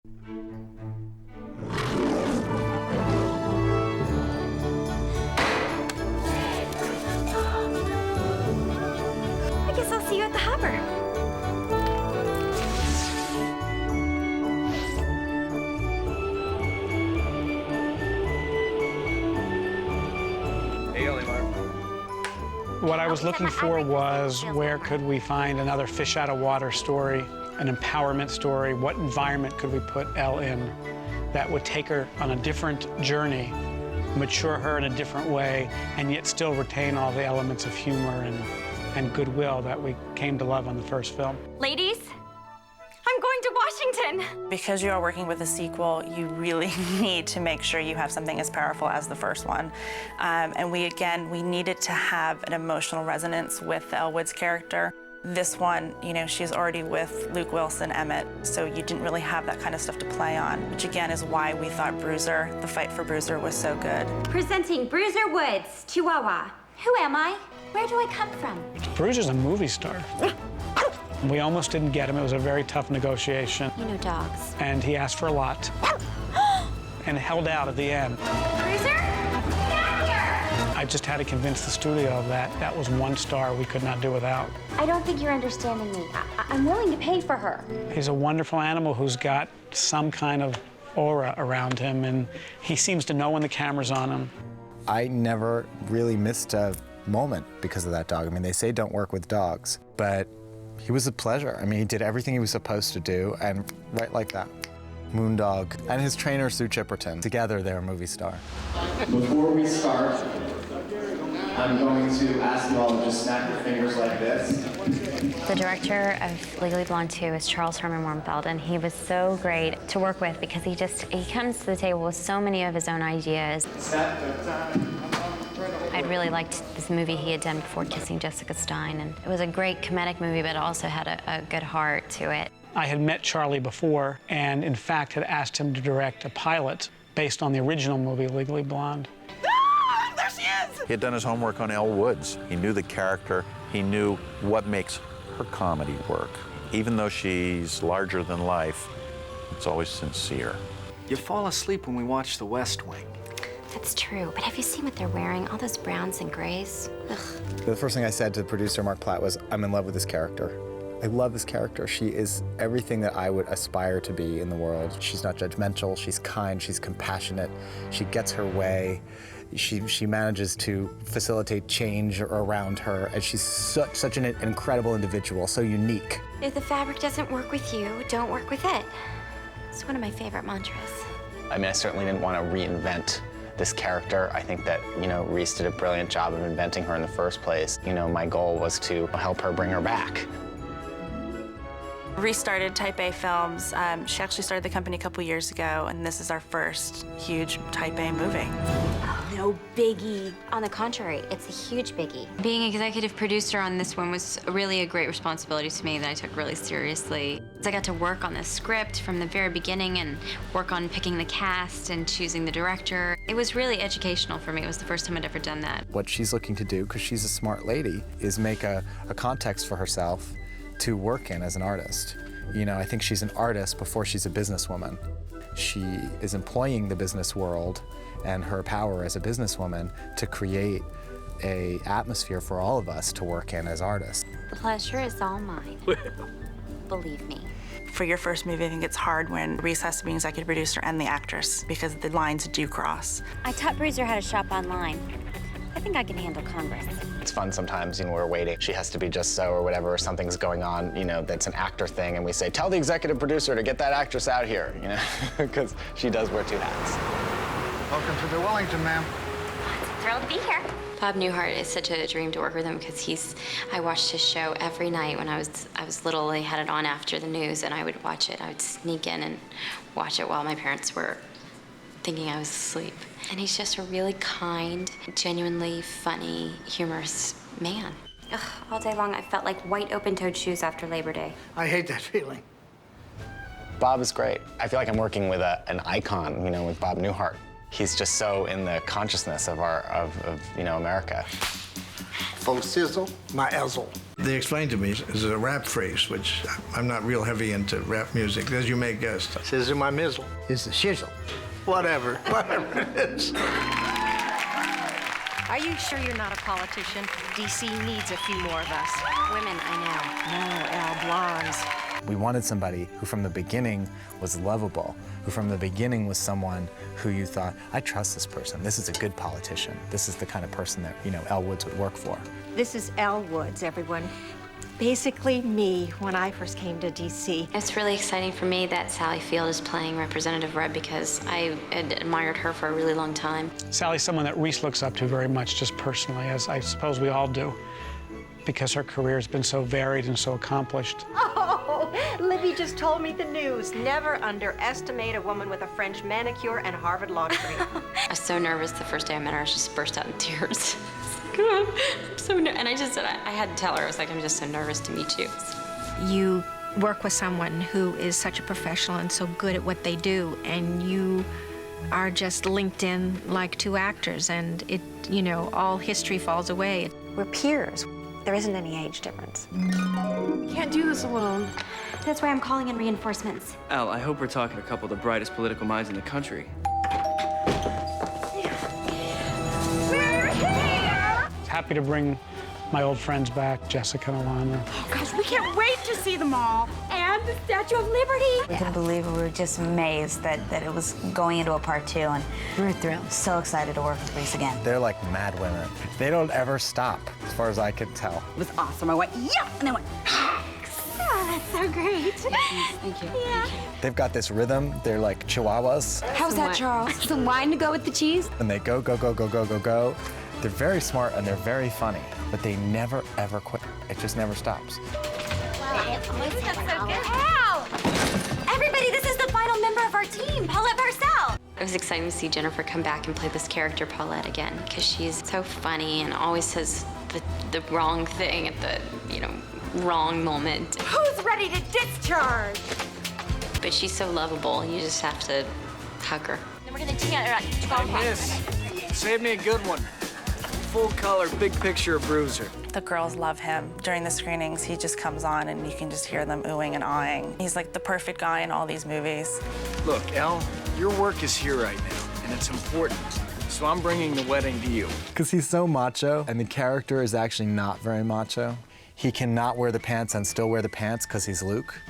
I guess I'll see you at the hopper. What I was looking for was where could we find another fish out of water story, an empowerment story? What environment could we put Elle in that would take her on a different journey, mature her in a different way, and yet still retain all the elements of humor and goodwill that we came to love on the first film. Ladies, I'm going to Washington. Because you are working with a sequel, you really need to make sure you have something as powerful as the first one. And we needed to have an emotional resonance with the Elwood's character. This one, you know, she's already with Luke Wilson, Emmett, so you didn't really have that kind of stuff to play on, which again is why we thought Bruiser, the fight for Bruiser, was so good. Presenting Bruiser Woods, Chihuahua. Who am I? Where do I come from? Bruiser's a movie star. We almost didn't get him. It was a very tough negotiation. You know dogs. And he asked for a lot. And held out at the end. Bruiser, get here! I just had to convince the studio that that was one star we could not do without. I don't think you're understanding me. I'm willing to pay for her. He's a wonderful animal who's got some kind of aura around him, and he seems to know when the camera's on him. I never really missed a moment because of that dog. I mean, they say don't work with dogs, but he was a pleasure. I mean, he did everything he was supposed to do, and right like that. Moondog and his trainer, Sue Chipperton. Together, they're a movie star. Before we start, I'm going to ask you all to just snap your fingers like this. The director of Legally Blonde 2 is Charles Herman-Wurmfeld, and he was so great to work with because he comes to the table with so many of his own ideas. I'd really liked this movie he had done before, Kissing Jessica Stein, and it was a great comedic movie, but it also had a good heart to it. I had met Charlie before, and in fact had asked him to direct a pilot based on the original movie, Legally Blonde. Ah, there she is! He had done his homework on Elle Woods. He knew the character. He knew what makes her comedy work. Even though she's larger than life, it's always sincere. You fall asleep when we watch The West Wing. That's true, but have you seen what they're wearing? All those browns and grays? Ugh. The first thing I said to the producer, Mark Platt, was, I'm in love with this character. I love this character. She is everything that I would aspire to be in the world. She's not judgmental, she's kind, she's compassionate, she gets her way. She manages to facilitate change around her, and she's such an incredible individual, so unique. If the fabric doesn't work with you, don't work with it. It's one of my favorite mantras. I mean, I certainly didn't want to reinvent this character. I think that, you know, Reese did a brilliant job of inventing her in the first place. You know, my goal was to help her bring her back. Reese started Type A Films. She actually started the company a couple years ago, and this is our first huge Type A movie. No biggie. On the contrary, it's a huge biggie. Being executive producer on this one was really a great responsibility to me that I took really seriously. I got to work on the script from the very beginning and work on picking the cast and choosing the director. It was really educational for me. It was the first time I'd ever done that. What she's looking to do, because she's a smart lady, is make a context for herself to work in as an artist. You know, I think she's an artist before she's a businesswoman. She is employing the business world and her power as a businesswoman to create an atmosphere for all of us to work in as artists. The pleasure is all mine. Believe me. For your first movie, I think it's hard when Reese has to be an executive producer and the actress because the lines do cross. I taught Bruiser how to shop online. I think I can handle Congress. It's fun sometimes, you know, we're waiting. She has to be just so or whatever, or something's going on, you know, that's an actor thing, and we say, tell the executive producer to get that actress out here, you know, because she does wear two hats. Welcome to the Wellington, ma'am. Thrilled to be here. Bob Newhart is such a dream to work with him because I watched his show every night when I was little. They had it on after the news, and I would watch it. I would sneak in and watch it while my parents were thinking I was asleep. And he's just a really kind, genuinely funny, humorous man. Ugh, all day long, I felt like white open-toed shoes after Labor Day. I hate that feeling. Bob is great. I feel like I'm working with an icon, you know, with Bob Newhart. He's just so in the consciousness of you know, America. Full sizzle, my ezzle. They explained to me it's a rap phrase, which I'm not real heavy into rap music, as you may guess. Sizzle my mizzle is the shizzle. Whatever it is. Are you sure you're not a politician? DC needs a few more of us. Women, I No, Al, blondes. We wanted somebody who from the beginning was lovable, who from the beginning was someone who you thought, I trust this person. This is a good politician. This is the kind of person that, Elle Woods would work for. This is Elle Woods, everyone. Basically me when I first came to DC. know. It's really exciting for me that Sally Field is playing Representative Reb because I had admired her for a really long time. Sally's someone that Reese looks up to very much, just personally, as I suppose we all do, because her career has been so varied and so accomplished. Oh, Libby just told me the news. Never underestimate a woman with a French manicure and Harvard law degree. I was so nervous the first day I met her. I just burst out in tears. I'm so and I just said, I had to tell her, I was like, I'm just so nervous to meet you. You work with someone who is such a professional and so good at what they do, and you are just linked in like two actors, and it, all history falls away. We're peers. There isn't any age difference. Can't do this alone. That's why I'm calling in reinforcements. Al, I hope we're talking to a couple of the brightest political minds in the country. Happy to bring my old friends back, Jessica and Alana. Oh, gosh, we can't wait to see them all. And the Statue of Liberty. We couldn't believe it. We were just amazed that it was going into a part 2, and we were thrilled. So excited to work with Reese again. They're like mad women. They don't ever stop, as far as I could tell. It was awesome. I went, yeah, and I went, Oh, that's so great. Thank you. Yeah. They've got this rhythm. They're like chihuahuas. How's that, Charles? Some wine to go with the cheese? And they go, go, go, go, go, go, go. They're very smart and they're very funny, but they never, ever quit. It just never stops. Wow, that's so good. Ow! Everybody, this is the final member of our team, Paulette Parcell. It was exciting to see Jennifer come back and play this character, Paulette, again, because she's so funny and always says the wrong thing at the, wrong moment. who's ready to discharge? But she's so lovable, you just have to hug her. Then we're gonna take out our Miss, save me a good one. Full color, big picture of Bruiser. The girls love him. During the screenings, he just comes on and you can just hear them oohing and aahing. He's like the perfect guy in all these movies. Look, Elle, your work is here right now, and it's important. So I'm bringing the wedding to you. Because he's so macho, and the character is actually not very macho. He cannot wear the pants and still wear the pants because he's Luke.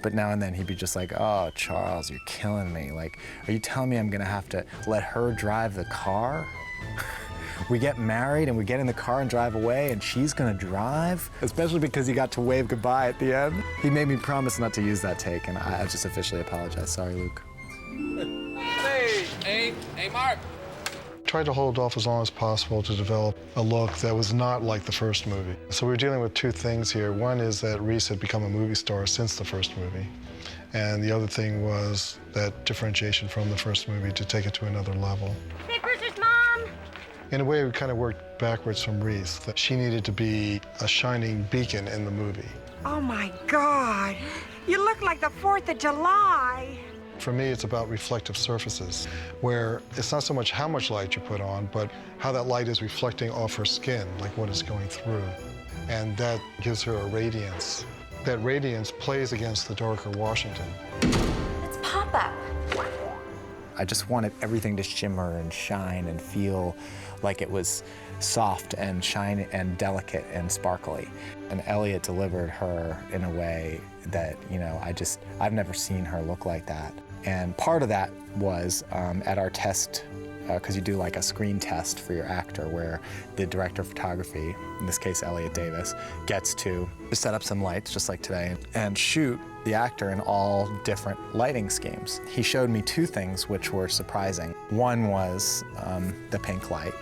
But now and then he'd be just like, oh, Charles, you're killing me. Like, are you telling me I'm gonna have to let her drive the car? We get married and we get in the car and drive away and she's gonna drive? Especially because he got to wave goodbye at the end. He made me promise not to use that take, and I just officially apologize. Sorry, Luke. Hey, Mark. Tried to hold off as long as possible to develop a look that was not like the first movie. So we're dealing with two things here. One is that Reese had become a movie star since the first movie. And the other thing was that differentiation from the first movie to take it to another level. Hey, Bruiser's mom. In a way, we kind of worked backwards from Reese, that she needed to be a shining beacon in the movie. Oh, my God. You look like the 4th of July. For me, it's about reflective surfaces, where it's not so much how much light you put on, but how that light is reflecting off her skin, like what it's going through. And that gives her a radiance. That radiance plays against the darker Washington. It's pop-up. I just wanted everything to shimmer and shine and feel like it was soft and shiny and delicate and sparkly. And Elliot delivered her in a way that, I've never seen her look like that. And part of that was at our test, because you do like a screen test for your actor where the director of photography, in this case Elliot Davis, gets to set up some lights just like today and shoot the actor in all different lighting schemes. He showed me two things which were surprising. One was the pink light,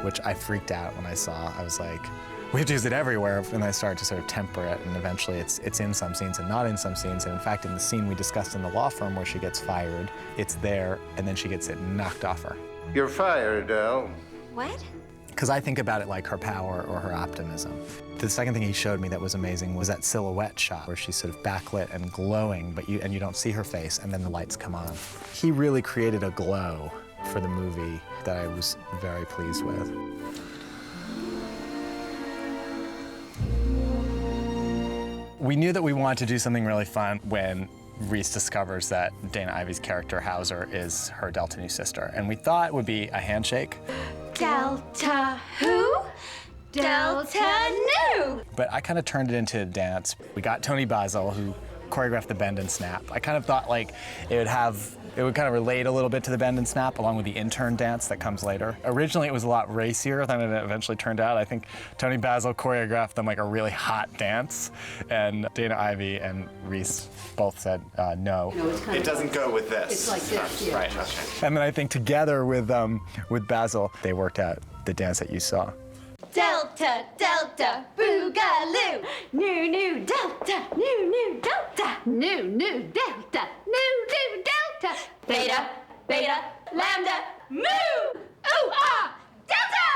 which I freaked out when I saw. I was like, we have to use it everywhere, and I started to sort of temper it, and eventually it's in some scenes and not in some scenes, and in fact, in the scene we discussed in the law firm where she gets fired, it's there, and then she gets it knocked off her. You're fired, Elle. What? Because I think about it like her power or her optimism. The second thing he showed me that was amazing was that silhouette shot where she's sort of backlit and glowing, but you don't see her face, and then the lights come on. He really created a glow for the movie that I was very pleased with. We knew that we wanted to do something really fun when Reese discovers that Dana Ivey's character, Hauser, is her Delta Nu sister. And we thought it would be a handshake. Delta who? Delta Nu! But I kind of turned it into a dance. We got Tony Basil, who choreographed the bend and snap. I kind of thought like it would kind of relate a little bit to the bend and snap along with the intern dance that comes later. Originally it was a lot racier than it eventually turned out. I think Tony Basil choreographed them like a really hot dance, and Dana Ivey and Reese both said no. It doesn't go with this. It's like this, yeah. Right, okay. And then I think together with Basil, they worked out the dance that you saw. Delta, Delta, Boogaloo. New, Delta, new, Delta. New, Delta, new, Delta. Beta, Beta, Lambda, Mu. Ooh, ah, Delta,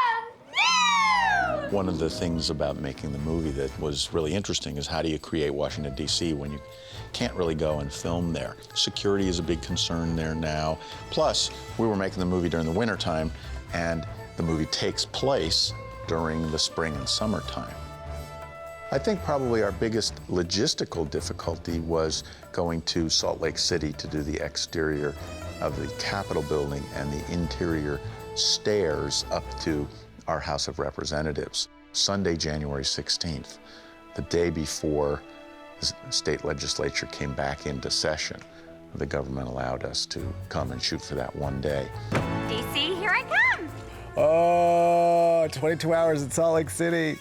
Mu. One of the things about making the movie that was really interesting is how do you create Washington, D.C. when you can't really go and film there. Security is a big concern there now. Plus, we were making the movie during the wintertime, and the movie takes place during the spring and summertime. I think probably our biggest logistical difficulty was going to Salt Lake City to do the exterior of the Capitol building and the interior stairs up to our House of Representatives. Sunday, January 16th, the day before the state legislature came back into session, the government allowed us to come and shoot for that one day. DC, here I come. Oh, 22 hours in Salt Lake City.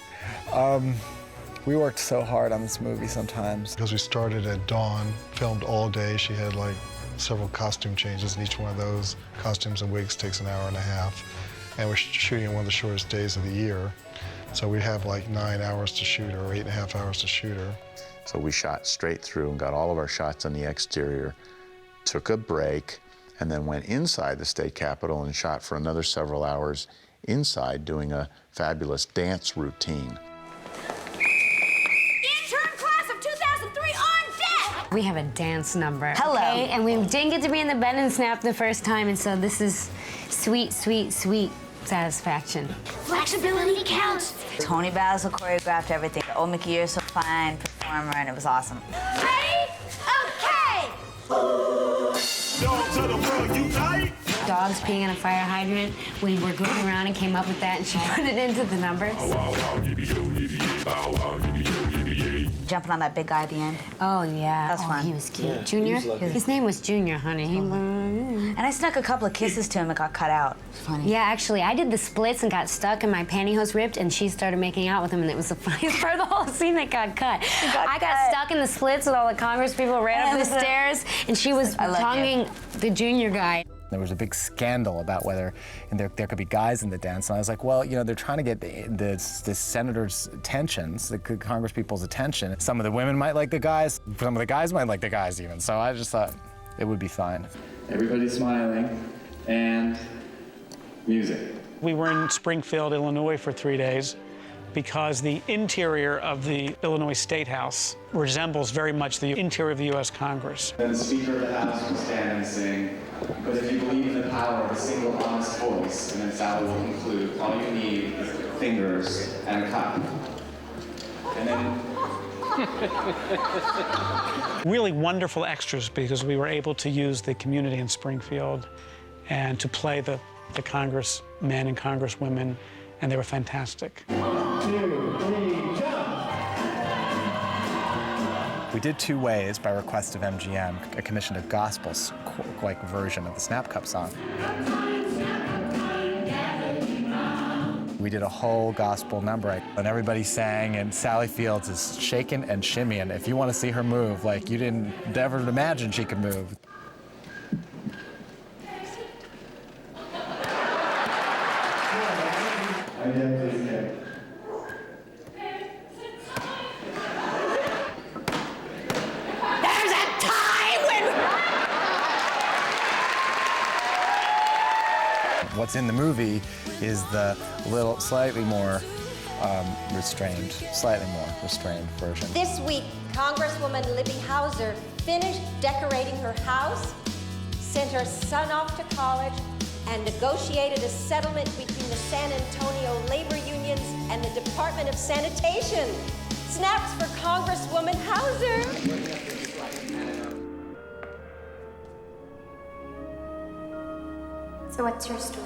We worked so hard on this movie sometimes. Because we started at dawn, filmed all day. She had like several costume changes, and each one of those costumes and wigs takes an hour and a half. And we're shooting one of the shortest days of the year. So we have like 9 hours to shoot her, or 8.5 hours to shoot her. So we shot straight through and got all of our shots on the exterior, took a break, and then went inside the state capitol and shot for another several hours inside doing a fabulous dance routine. Intern class of 2003 on deck! We have a dance number. Hello. Okay? And we didn't get to be in the bend and snap the first time, and so this is sweet, sweet, sweet satisfaction. Flexibility counts. Tony Basil choreographed everything. Oh, Mickey, you're so fine performer, and it was awesome. Ready? Okay! Dogs peeing on a fire hydrant. We were goofing around and came up with that, and she put it into the numbers. Jumping on that big guy at the end. Oh, yeah. That's fun. He was cute. Yeah, Junior? he was lovely. His name was Junior, honey. And I snuck a couple of kisses to him that got cut out. Funny. Yeah, actually, I did the splits and got stuck, and my pantyhose ripped, and she started making out with him, and it was the funniest part of the whole scene that got cut. I got stuck in the splits with all the Congress people, ran up the stairs, and she was tonguing the Junior guy. There was a big scandal about whether there could be guys in the dance, and I was like, well, you know, they're trying to get the senators' attentions, the Congress people's attention. Some of the women might like the guys, some of the guys might like the guys even, so I just thought it would be fine. Everybody's smiling, and music. We were in Springfield, Illinois for 3 days because the interior of the Illinois State House resembles very much the interior of the U.S. Congress. Then the Speaker of the House will stand and sing, "But if you believe in the power of a single honest voice," and then Sally will conclude, "All you need is fingers and a cup." And then Really wonderful extras because we were able to use the community in Springfield and to play the congressmen and congresswomen, and they were fantastic. 1, 2, 3, jump! We did 2 ways by request of MGM. I commissioned a gospel-like version of the Snap Cup song. We did a whole gospel number, and everybody sang, and Sally Fields is shaking and shimmying. If you want to see her move, like you didn't ever imagine she could move. What's in the movie is the slightly more restrained version. This week, Congresswoman Libby Hauser finished decorating her house, sent her son off to college, and negotiated a settlement between the San Antonio labor unions and the Department of Sanitation. Snaps for Congresswoman Hauser. So what's your story?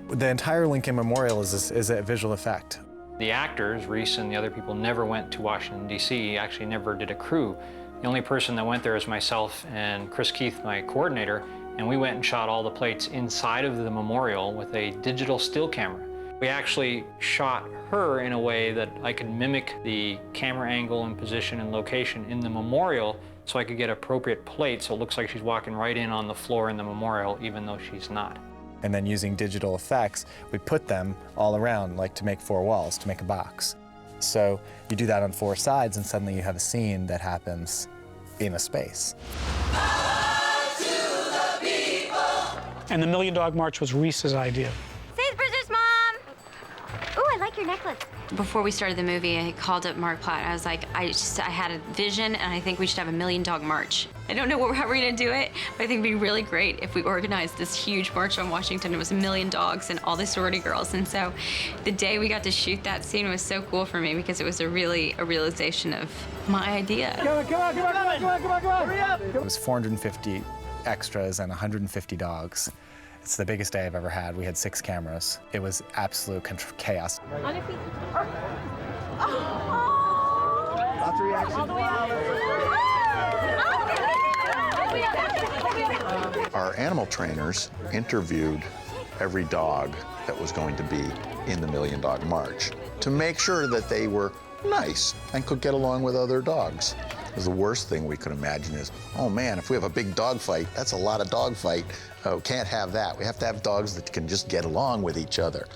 The entire Lincoln Memorial is a visual effect. The actors, Reese and the other people, never went to Washington, D.C., actually never did a crew. The only person that went there is myself and Chris Keith, my coordinator, and we went and shot all the plates inside of the memorial with a digital still camera. We actually shot her in a way that I could mimic the camera angle and position and location in the memorial so I could get appropriate plates so it looks like she's walking right in on the floor in the memorial, even though she's not. And then using digital effects, we put them all around, like to make 4 walls, to make a box. So you do that on 4 sides, and suddenly you have a scene that happens in a space. And the Million Dog March was Reese's idea. Say the Bruiser's mom! Ooh, I like your necklace. Before we started the movie, I called up Mark Platt. I was like, I had a vision, and I think we should have a Million Dog March. I don't know how we're gonna do it, but I think it'd be really great if we organized this huge march on Washington. It was 1 million dogs and all the sorority girls. And so the day we got to shoot that scene was so cool for me because it was a realization of my idea. Come on, hurry up! It was 450 extras and 150 dogs. It's the biggest day I've ever had. We had 6 cameras. It was absolute chaos. On your feet. Lots of reaction. Our animal trainers interviewed every dog that was going to be in the Million Dog March to make sure that they were nice and could get along with other dogs. Because the worst thing we could imagine is, oh man, if we have a big dog fight, that's a lot of dog fight. Oh, can't have that. We have to have dogs that can just get along with each other.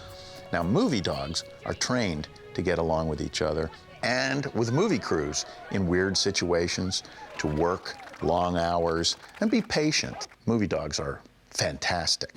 Now, movie dogs are trained to get along with each other and with movie crews in weird situations, to work long hours and be patient. Movie dogs are fantastic.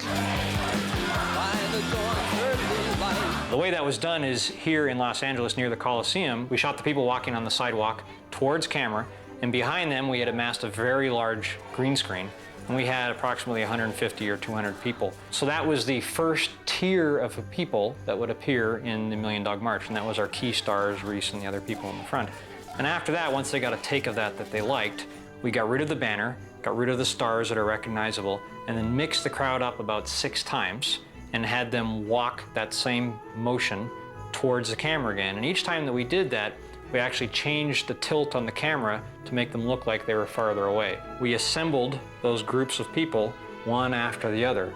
The way that was done is here in Los Angeles near the Coliseum, we shot the people walking on the sidewalk towards camera, and behind them we had amassed a very large green screen, and we had approximately 150 or 200 people. So that was the first tier of people that would appear in the Million Dog March, and that was our key stars, Reese and the other people in the front. And after that, once they got a take of that they liked, we got rid of the banner, got rid of the stars that are recognizable, and then mixed the crowd up about 6 times and had them walk that same motion towards the camera again. And each time that we did that, we actually changed the tilt on the camera to make them look like they were farther away. We assembled those groups of people one after the other,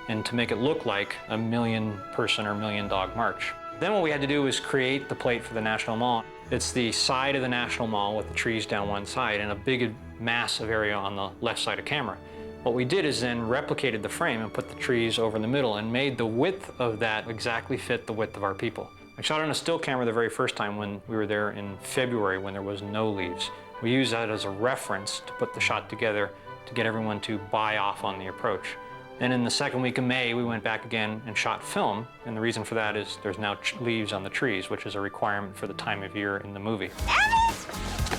and to make it look like a 1,000,000-person or 1,000,000-dog march. Then what we had to do was create the plate for the National Mall. It's the side of the National Mall with the trees down one side and a big massive area on the left side of camera. What we did is then replicated the frame and put the trees over in the middle and made the width of that exactly fit the width of our people. I shot on a still camera the very first time when we were there in February when there was no leaves. We used that as a reference to put the shot together to get everyone to buy off on the approach. Then in the second week of May, we went back again and shot film, and the reason for that is there's now leaves on the trees, which is a requirement for the time of year in the movie. Emmett!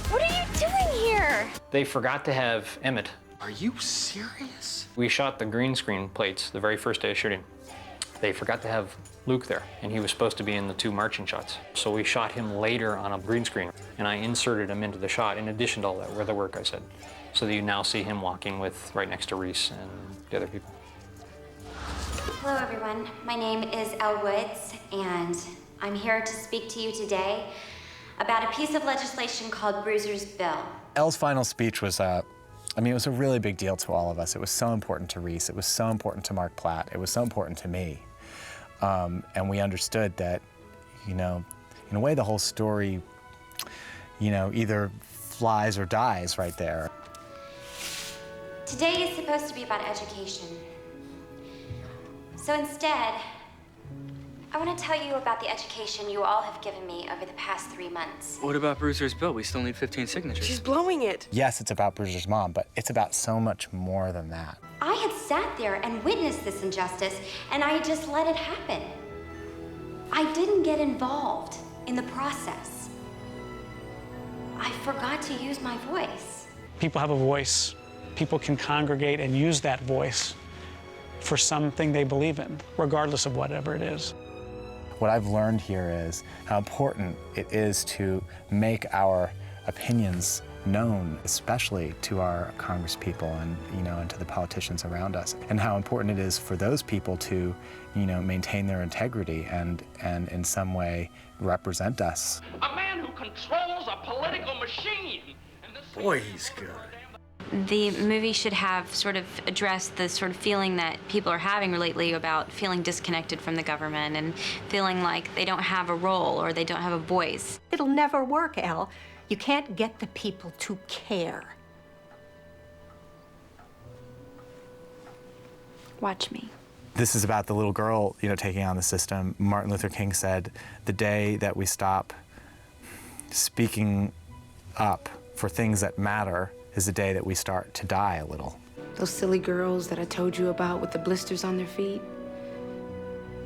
What are you doing here? They forgot to have Emmett. Are you serious? We shot the green screen plates the very first day of shooting. They forgot to have Luke there, and he was supposed to be in the 2 marching shots. So we shot him later on a green screen, and I inserted him into the shot in addition to all that other work I said. So that you now see him walking with right next to Reese and the other people. Hello, everyone. My name is Elle Woods, and I'm here to speak to you today about a piece of legislation called Bruiser's Bill. Elle's final speech was, it was a really big deal to all of us. It was so important to Reese. It was so important to Mark Platt. It was so important to me. And we understood that, in a way, the whole story, either flies or dies right there. Today is supposed to be about education. So instead, I want to tell you about the education you all have given me over the past 3 months. What about Bruiser's Bill? We still need 15 signatures. She's blowing it. Yes, it's about Bruiser's mom, but it's about so much more than that. I had sat there and witnessed this injustice, and I just let it happen. I didn't get involved in the process. I forgot to use my voice. People have a voice. People can congregate and use that voice for something they believe in, regardless of whatever it is. What I've learned here is how important it is to make our opinions known, especially to our congresspeople and, and to the politicians around us, and how important it is for those people to, maintain their integrity and in some way represent us. A man who controls a political machine. Boy, he's good. The movie should have sort of addressed the sort of feeling that people are having lately about feeling disconnected from the government and feeling like they don't have a role or they don't have a voice. It'll never work, Elle. You can't get the people to care. Watch me. This is about the little girl, taking on the system. Martin Luther King said, the day that we stop speaking up for things that matter is the day that we start to die a little. Those silly girls that I told you about with the blisters on their feet,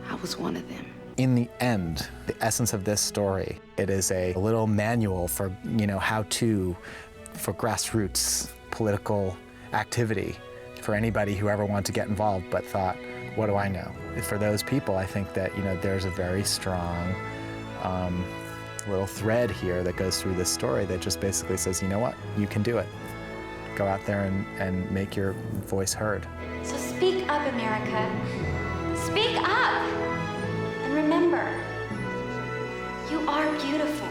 I was one of them. In the end, the essence of this story, it is a little manual for, how-to for grassroots political activity for anybody who ever wanted to get involved but thought, what do I know? For those people, I think that, there's a very strong little thread here that goes through this story that just basically says, you know what, you can do it. Go out there and make your voice heard. So speak up, America. Speak up! And remember, you are beautiful.